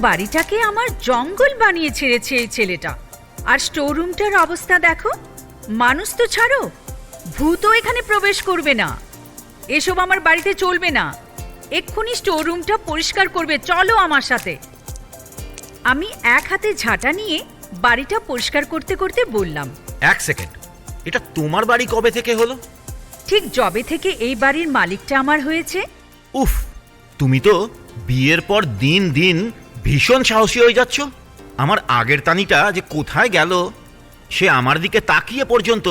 বাড়িটাকে আমার জঙ্গল বানিয়ে ছেড়েছে এই ছেলেটা। আর স্টোর রুমটার অবস্থা দেখো। মানুষ তো ছাড়ো, ভূতও এখানে প্রবেশ করবে না। এসব আমার বাড়িতে চলবে না। এক্ষুনি স্টোর রুমটা পরিষ্কার করবে, চলো আমার সাথে। আমি এক হাতে ঝাঁটা নিয়ে বাড়িটা পরিষ্কার করতে করতে বললাম, এক সেকেন্ড, এটা তোমার বাড়ি কবে থেকে হলো? ঠিক যবে থেকে এই বাড়ির মালিকটা আমার হয়েছে। উফ, তুমি তো বিয়ের পর দিন দিন ভীষণ সাহসী হয়ে যাচ্ছ। আমার আগের তানিটা যে কোথায় গেল, সে আমার দিকে তাকিয়ে পর্যন্ত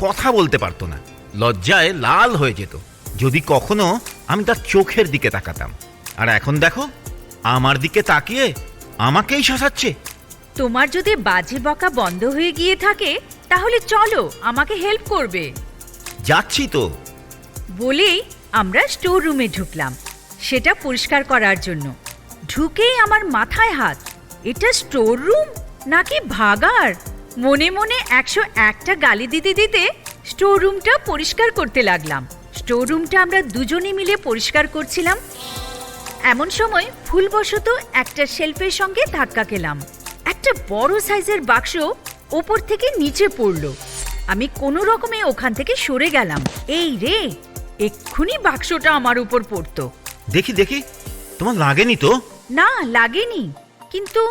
কথা বলতে পারতো না, লজ্জায় লাল হয়ে যেত যদি কখনো আমি তার চোখের দিকে তাকাতাম। আর এখন দেখো, আমার দিকে তাকিয়ে আমাকেই শাসাচ্ছে। তোমার যদি বাজে বকা বন্ধ হয়ে গিয়ে থাকে তাহলে চলো, আমাকে হেল্প করবে। যাচ্ছি তো। বলেই আমরা স্টোর রুমে ঢুকলাম, সেটা পরিষ্কার করার জন্য। ঢুকেই আমার মাথায় হাত, এটা স্টোর রুম নাকি ভাগাড়? মনে মনে 101টা গালি দিতে দিতে স্টোর রুমটা পরিষ্কার করতে লাগলাম। স্টোর রুমটা আমরা দুজনে মিলে পরিষ্কার করছিলাম। এমন সময় ভুলবশত একটা শেলফের সঙ্গে ধাক্কা খেলাম। একটা বড় সাইজের বাক্স ওপর থেকে নিচে পড়লো। আমি কোনো রকমে ওখান থেকে সরে গেলাম। এই রে, এক্ষুনি বাক্সটা আমার উপর পড়তো। দেখি দেখি, তোমার লাগেনি তো? না, লাগেনি, কিন্তু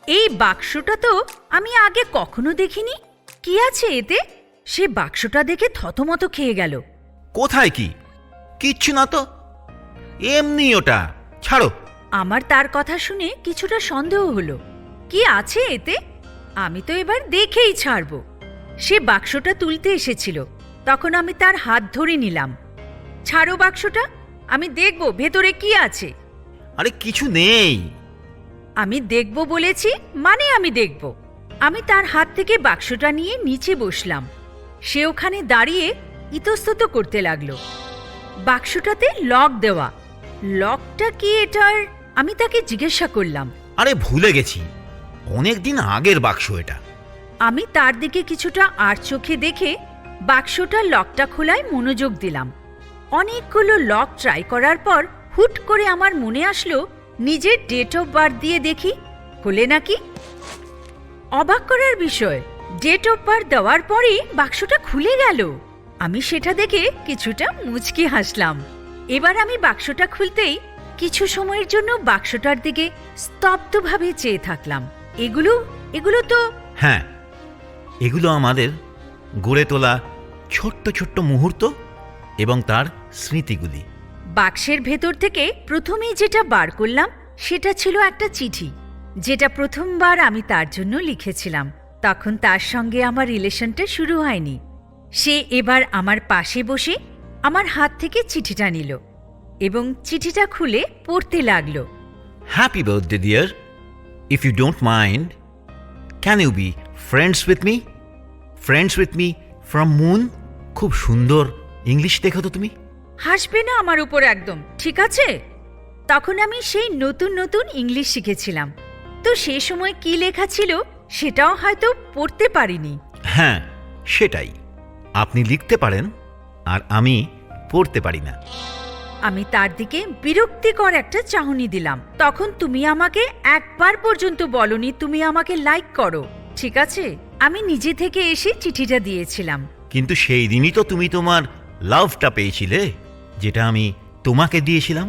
এই বাক্সটা তো আমি আগে কখনো দেখিনি। কি আছে এতে? সে বাক্সটা দেখে থতমত খেয়ে গেল। কোথায় কি? কিচ্ছু না তো, এমনি ওটা, ছাড়ো। আমার তার কথা শুনে কিছুটা সন্দেহ হলো। কি আছে এতে? আমি তো এবার দেখেই ছাড়বো। সে বাক্সটা তুলতে এসেছিল, তখন আমি তার হাত ধরে নিলাম। ছাড়ো বাক্সটা, আমি দেখব ভেতরে কি আছে। আরে কিছু নেই। আমি দেখব বলেছি মানে আমি দেখব। আমি তার হাত থেকে বাক্সটা নিয়ে নিচে বসলাম। সে ওখানে দাঁড়িয়ে ইতস্তত করতে লাগলো। বাক্সটাতে লক দেওয়া। লকটা কি এটার? আমি তাকে জিজ্ঞাসা করলাম। আরে ভুলে গেছি, অনেক দিন আগের বাক্স এটা। আমি তার দিকে কিছুটা আর চোখে দেখে বাক্সটার লকটা খোলায় মনোযোগ দিলাম। অনেকগুলো লক ট্রাই করার পর হুট করে আমার মনে আসলো নিজের ডেট অফ বার্থ দিয়ে দেখি খোলে নাকি। অবাক করার বিষয়, ডেট অফ বার্থ দেওয়ার পরেই বাক্সটা খুলে গেল। আমি সেটা দেখে কিছুটা মুচকি হাসলাম। এবার আমি বাক্সটা খুলতেই কিছু সময়ের জন্য বাক্সটার দিকে স্তব্ধভাবে চেয়ে থাকলাম। এগুলো তো... হ্যাঁ, এগুলো আমাদের গড়ে তোলা ছোট্ট ছোট্ট মুহূর্ত এবং তার স্মৃতিগুলি। বাক্সের ভেতর থেকে প্রথমেই যেটা বার করলাম সেটা ছিল একটা চিঠি, যেটা প্রথমবার আমি তার জন্য লিখেছিলাম। তখন তার সঙ্গে আমার রিলেশনটা শুরু হয়নি। সে এবার আমার পাশে বসে আমার হাত থেকে চিঠিটা নিল এবং চিঠিটা খুলে পড়তে লাগলো। Happy birthday dear, if you don't mind, can you be friends with me? Friends with me from moon. খুব সুন্দর ইংলিশ দেখো তো তুমি। হাসবে না আমার উপর একদম, ঠিক আছে? তখন আমি সেই নতুন নতুন ইংলিশ শিখেছিলাম, তো সে সময় কি লেখা ছিল সেটাও হয়তো পড়তে পারিনি। হ্যাঁ, সেটাই। আপনি লিখতে পারেন আর আমি পড়তে পারি না। আমি তার দিকে বিরক্তিকর একটা চাহনি দিলাম। তখন তুমি আমাকে একবার পর্যন্ত বলনি তুমি আমাকে লাইক করো, ঠিক আছে? আমি নিজে থেকে এসে চিঠিটা দিয়েছিলাম। কিন্তু সেই দিনই তো তুমি তোমার লাভটা পেয়েছিলে, যেটা আমি তোমাকে দিয়েছিলাম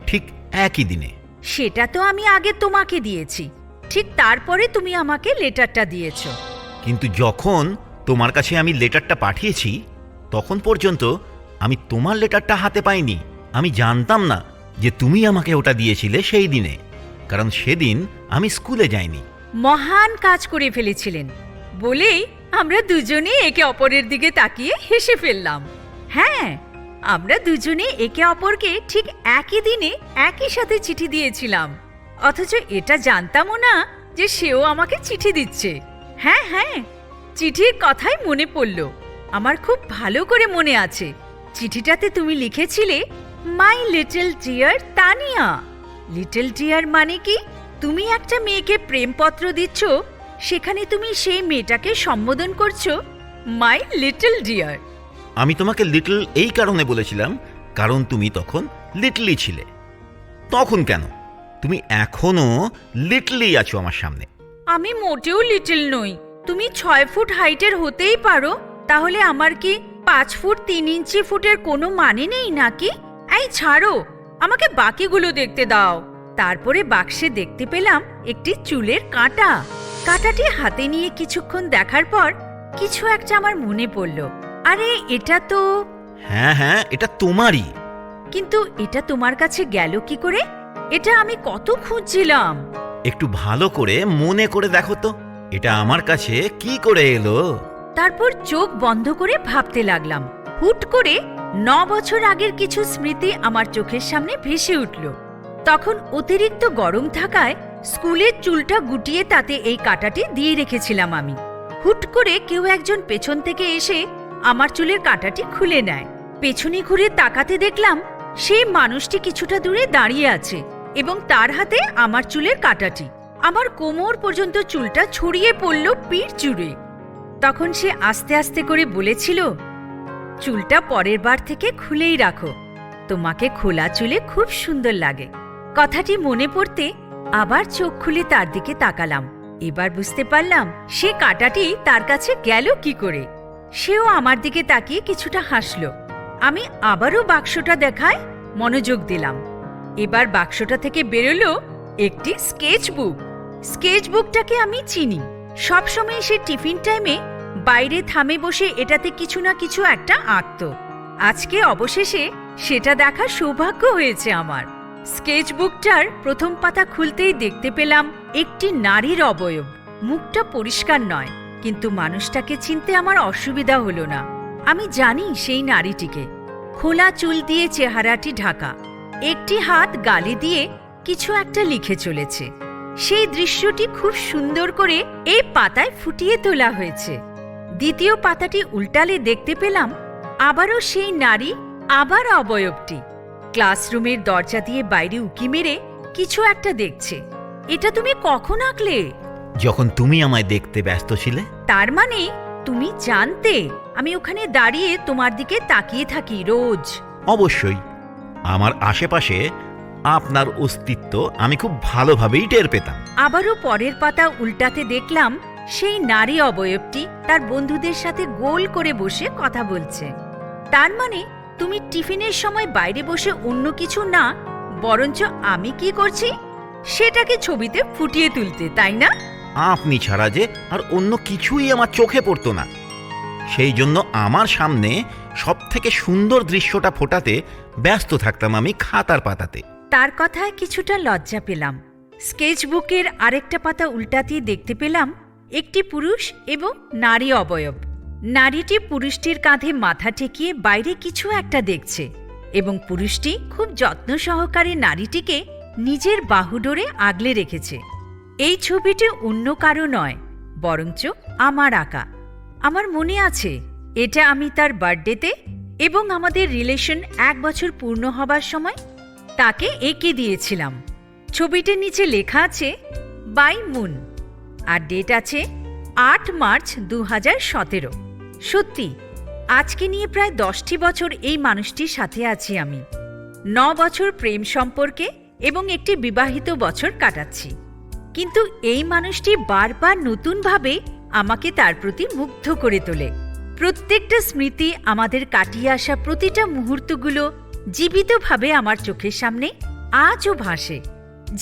ঠিক একই দিনে। সেটা তো আমি আগে তোমাকে দিয়েছি, ঠিক তারপরে তুমি আমাকে লেটারটা দিয়েছো। কিন্তু যখন তোমার কাছে আমি লেটারটা পাঠিয়েছি তখন পর্যন্ত আমি তোমার লেটারটা হাতে পাইনি। আমি জানতাম না যে তুমি আমাকে ওটা দিয়েছিলে সেই দিনে, কারণ সেদিন আমি স্কুলে যাইনি। মহান কাজ করে ফেলেছিলেন বলেই আমরা দুজনে একে অপরের দিকে তাকিয়ে হেসে ফেললাম। হ্যাঁ, আমরা দুজনে একে অপরকে ঠিক একই দিনে একই সাথে চিঠি দিয়েছিলাম, অথচ এটা জানতামও না যে সেও আমাকে চিঠি দিচ্ছে। হ্যাঁ হ্যাঁ, চিঠির কথাই মনে পড়ল। আমার খুব ভালো করে মনে আছে, চিঠিটাতে তুমি লিখেছিলে my little dear Tania. Little dear মানে কি? তুমি একটা মেয়েকে প্রেমপত্র দিচ্ছ, সেখানে তুমি সেই মেয়েটাকে সম্বোধন করছো মাই লিটল ডিয়ার। আমি তোমাকে লিটল এই কারণে বলেছিলাম কারণ তুমি তখন লিটলই ছিলে। তখন কেন, তুমি এখনো লিটলি আছো আমার সামনে। আমি মোটেও লিটল নই। তুমি 6 ফুট হাইটের হতেই পারো, তাহলে আমার কি 5 ফুট 3 ইঞ্চি ফুটের কোনো মানে নেই নাকি? এই ছাড়ো, আমাকে বাকিগুলো দেখতে দাও। তারপরে বাক্সে দেখতে পেলাম একটি চুলের কাঁটা। কাঁটাটি হাতে নিয়ে কিছুক্ষণ দেখার পর কিছু একটা আমার মনে পড়ল। আরে এটা তো... হ্যাঁ হ্যাঁ, এটা তোমারই। কিন্তু এটা তোমার কাছে গেল কি করে? এটা আমি কত খুঁজছিলাম। একটু ভালো করে মনে করে দেখো তো, এটা আমার কাছে কি করে এলো। তারপর চোখ বন্ধ করে ভাবতে লাগলাম। হুট করে 9 বছর আগের কিছু স্মৃতি আমার চোখের সামনে ভেসে উঠল। তখন অতিরিক্ত গরম থাকায় স্কুলের চুলটা গুটিয়ে তাতে এই কাঁটাটি দিয়ে রেখেছিলাম আমি। হুট করে কেউ একজন পেছন থেকে এসে আমার চুলের কাঁটাটি খুলে নেয়। পেছনে ঘুরে তাকাতে দেখলাম সেই মানুষটি কিছুটা দূরে দাঁড়িয়ে আছে এবং তার হাতে আমার চুলের কাঁটাটি। আমার কোমর পর্যন্ত চুলটা ছড়িয়ে পড়ল পিঠ জুড়ে। তখন সে আস্তে আস্তে করে বলেছিল, চুলটা পরের বার থেকে খুলেই রাখো, তোমাকে খোলা চুলে খুব সুন্দর লাগে। কথাটি মনে পড়তে আবার চোখ খুলে তার দিকে তাকালাম। এবার বুঝতে পারলাম সে কাঁটাটি তার কাছে গেল কি করে। সেও আমার দিকে তাকিয়ে কিছুটা হাসল। আমি আবারও বাক্সটা দেখায় মনোযোগ দিলাম। এবার বাক্সটা থেকে বেরোলো একটি স্কেচবুক। স্কেচবুকটাকে আমি চিনি। সবসময় সে টিফিন টাইমে বাইরে থামে বসে এটাতে কিছু না কিছু একটা আঁকত। আজকে অবশেষে সেটা দেখার সৌভাগ্য হয়েছে আমার। স্কেচবুকটার প্রথম পাতা খুলতেই দেখতে পেলাম একটি নারীর অবয়ব। মুখটা পরিষ্কার নয়, কিন্তু মানুষটাকে চিনতে আমার অসুবিধা হলো না। আমি জানি সেই নারীটিকে। খোলা চুল দিয়ে চেহারাটি ঢাকা, একটি হাত গালে দিয়ে কিছু একটা লিখে চলেছে। সেই দৃশ্যটি খুব সুন্দর করে এই পাতায় ফুটিয়ে তোলা হয়েছে। দ্বিতীয় পাতাটি উল্টালে দেখতে পেলাম আবারও সেই নারী, আবার অবয়বটি ক্লাসরুমের দরজা দিয়ে বাইরে উকি মেরে কিছু একটা দেখছে। এটা তুমি কখন আঁকলে? যখন তুমি আমায় দেখতে ব্যস্ত ছিলে। তার মানে তুমি জানতে আমি ওখানে দাঁড়িয়ে তোমার দিকে তাকিয়ে থাকি রোজ? অবশ্যই, আমার আশেপাশে আপনার অস্তিত্ব আমি খুব ভালোভাবেই টের পেতাম। আবারও পরের পাতা উল্টাতে দেখলাম সেই নারী অবয়বটি তার বন্ধুদের সাথে গোল করে বসে কথা বলছে। তার মানে তুমি টিফিনের সময় বাইরে বসে অন্য কিছু না, বরঞ্চ আমি কি করছি সেটাকে ছবিতে ফুটিয়ে তুলতে, তাই না? আপনি ছাড়া যে আর অন্য কিছুই আমার চোখে পড়তো না। সেই জন্য আমার সামনে সবথেকে সুন্দর দৃশ্যটা ফোটাতে ব্যস্ত থাকতাম আমি খাতার পাতাতে। তার কথায় কিছুটা লজ্জা পেলাম। স্কেচবুকের আরেকটা পাতা উল্টাতেই দেখতে পেলাম একটি পুরুষ এবং নারী অবয়ব। নারীটি পুরুষটির কাঁধে মাথা ঠেকিয়ে বাইরে কিছু একটা দেখছে এবং পুরুষটি খুব যত্ন সহকারে নারীটিকে নিজের বাহুডোরে আগলে রেখেছে। এই ছবিটি অন্য কারো নয়, বরঞ্চ আমার আঁকা। আমার মনে আছে এটা আমি তার বার্থডেতে এবং আমাদের রিলেশন 1 বছর পূর্ণ হবার সময় তাকে এঁকে দিয়েছিলাম। ছবিটির নিচে লেখা আছে বাই মুন, আর ডেট আছে 8 মার্চ 2017। সত্যি, আজকে নিয়ে প্রায় 10টি বছর এই মানুষটির সাথে আছি আমি। 9 বছর প্রেম সম্পর্কে এবং একটি বিবাহিত বছর কাটাচ্ছি। কিন্তু এই মানুষটি বারবার নতুনভাবে আমাকে তার প্রতি মুগ্ধ করে তোলে। প্রত্যেকটা স্মৃতি, আমাদের কাটিয়ে আসা প্রতিটা মুহূর্তগুলো জীবিতভাবে আমার চোখের সামনে আজও ভাসে।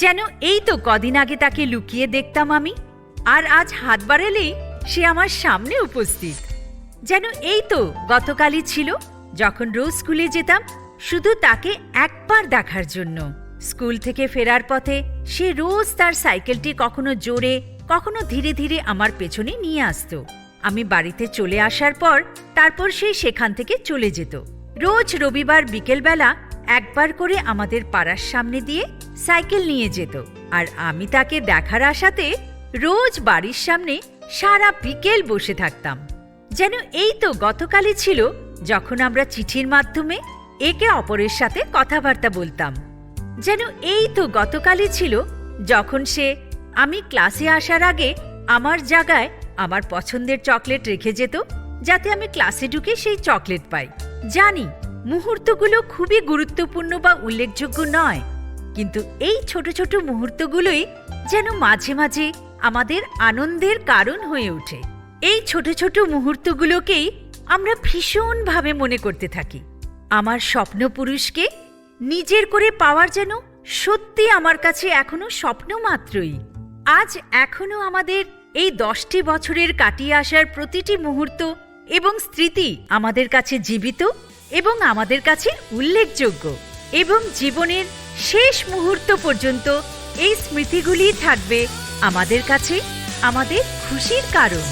যেন এই তো কদিন আগে তাকে লুকিয়ে দেখতাম আমি, আর আজ হাত বাড়ালেই সে আমার সামনে উপস্থিত। যেন এই তো গতকালই ছিল, যখন রোজ স্কুলে যেতাম শুধু তাকে একবার দেখার জন্য। স্কুল থেকে ফেরার পথে সে রোজ তার সাইকেলটি কখনো জোরে কখনো ধীরে ধীরে আমার পেছনে নিয়ে আসতো। আমি বাড়িতে চলে আসার পর তারপর সে সেখান থেকে চলে যেত। রোজ রবিবার বিকেলবেলা একবার করে আমাদের পাড়ার সামনে দিয়ে সাইকেল নিয়ে যেত, আর আমি তাকে দেখার আশাতে রোজ বাড়ির সামনে সারা বিকেল বসে থাকতাম। যেন এই তো গতকালই ছিল, যখন আমরা চিঠির মাধ্যমে একে অপরের সাথে কথাবার্তা বলতাম। যেন এই তো গতকালই ছিল, যখন সে আমি ক্লাসে আসার আগে আমার জায়গায় আমার পছন্দের চকলেট রেখে যেত, যাতে আমি ক্লাসে ঢুকে সেই চকলেট পাই। জানি মুহূর্তগুলো খুবই গুরুত্বপূর্ণ বা উল্লেখযোগ্য নয়, কিন্তু এই ছোট ছোট মুহূর্তগুলোই যেন মাঝে মাঝে আমাদের আনন্দের কারণ হয়ে ওঠে। এই ছোট ছোট মুহূর্তগুলোকেই আমরা ভীষণভাবে মনে করতে থাকি। আমার স্বপ্ন পুরুষকে নিজের করে পাওয়ার যেন সত্যি আমার কাছে এখনো স্বপ্ন মাত্রই। আজ এখনো আমাদের এই 10টি বছরের কাটিয়ে আসার প্রতিটি মুহূর্ত এবং স্মৃতি আমাদের কাছে জীবিত এবং আমাদের কাছে উল্লেখযোগ্য, এবং জীবনের শেষ মুহূর্ত পর্যন্ত এই স্মৃতিগুলি থাকবে আমাদের কাছে আমাদের খুশির কারণ।